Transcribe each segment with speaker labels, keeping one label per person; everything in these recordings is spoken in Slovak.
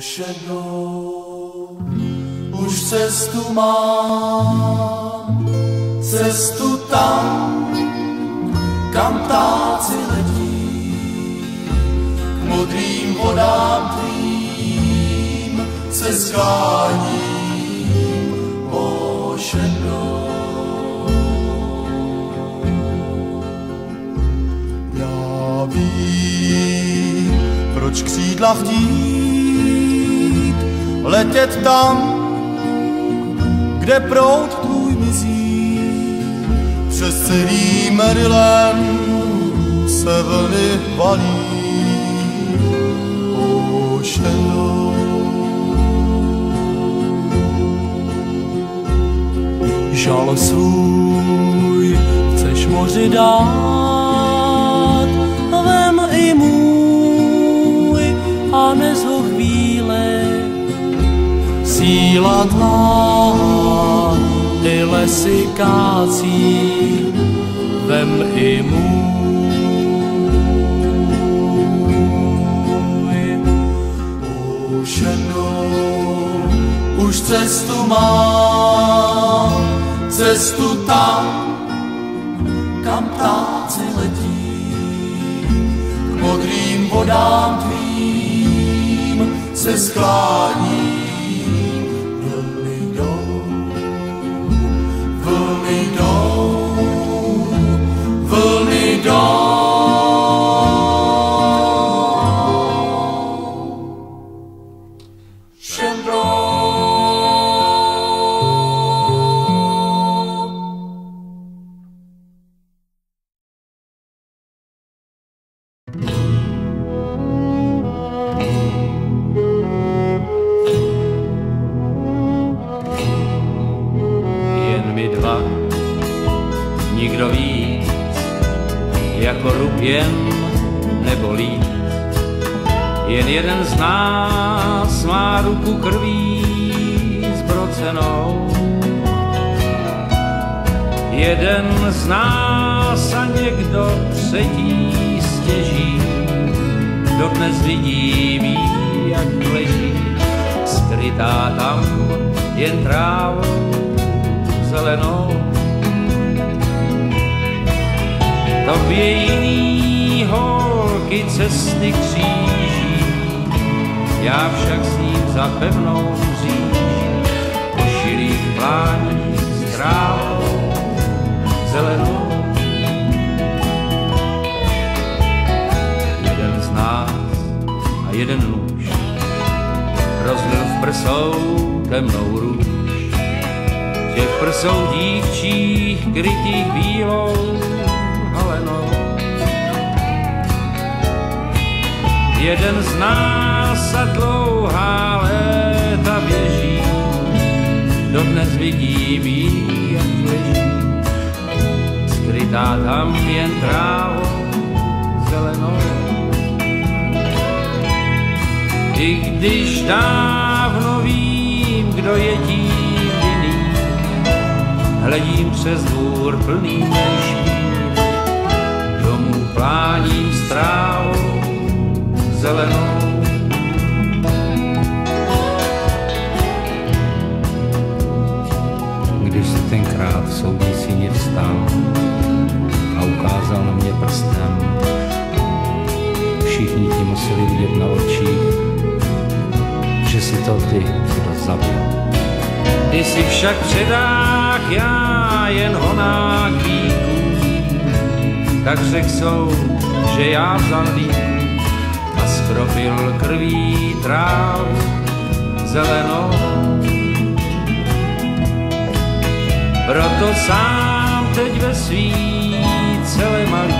Speaker 1: šedou, už cestu mám, cestu tam, kam ptáci letí, k modrým vodám tvým se skláním, o šedou. Já vím, proč křídla chtít, letět tam, kde proud tvůj mizí, přes celý Maryland se vlny valí, o šedou. Žal svůj chceš moři dát, vem i můj a dnes ho chvíle. Síla tvá ty lesy kácí, vem i můj. Už jednou, už cestu mám, cestu tam, kam ptáci letí, k modrým vodám tvým se sklání. Vlny jdou.
Speaker 2: Jen my dva, nikdo víc, jako rub jen nebo líc. Jen jeden z nás má ruku krví zbrocenou. Jeden z nás a někdo třetí stěží, dodnes vidí, ví, jak leží, skrytá tam jen trávou zelenou. Tobě jiný holky cesty kříží, já však s ním za pevnou říží, po širých pláních s trávou zelenou. Jeden z nás a jeden nůž rozlil v prsou temnou růž, těch prsou dívčích krytých bílou halenou. Jeden z nás a dlouhá léta běží, dodnes vidí, ví, jak leží, skrytá tam jen trávou zelenou. I když dávno vím, kdo je tím vinný, hledím přes dvůr plný nešpín, domů pláním s trávou zelenou. Když se tenkrát v soudní síni vstal a ukázal na mě prstem, všichni ti museli vidět na očích, že si to ty, kdo zabil. Ty jsi však předák, já jen honák víků, tak řekl soud, že já vzal líku a skropil krví trávu zelenou. Proto sám teď ve svý celé malý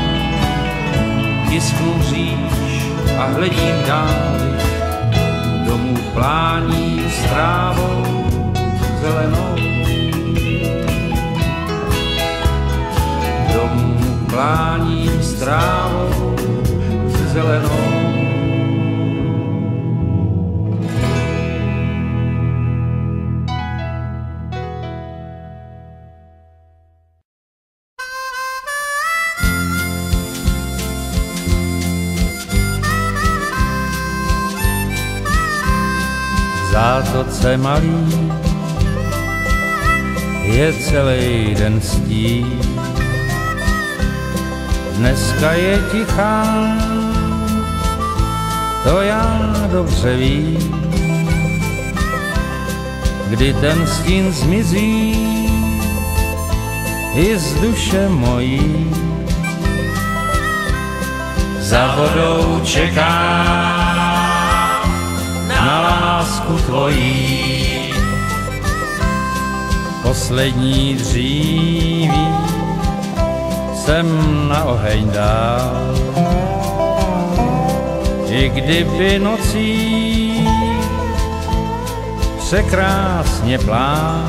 Speaker 2: tisknu říš a hledím dál, domů plání s trávou zelenou. Domů plání s trávou zelenou. zátoce malý je celý den stín. Dneska je tichá, to já dobře vím, kdy ten stín zmizí i z duše mojí. Za vodou čekám na lásku tvojí, poslední dříví jsem na oheň dal. I kdyby nocí překrásně plán,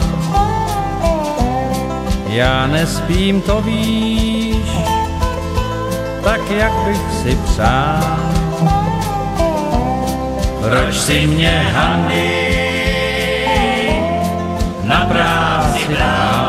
Speaker 2: já nespím, to víš, tak jak bych si přál. Proč si mě, Hany, na práci dal?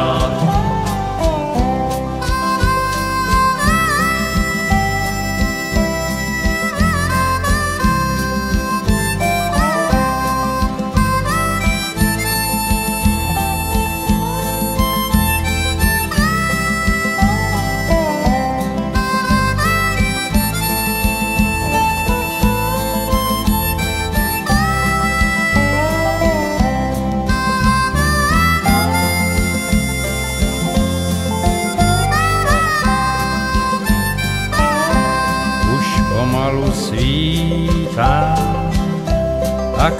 Speaker 2: Pomalu svítá a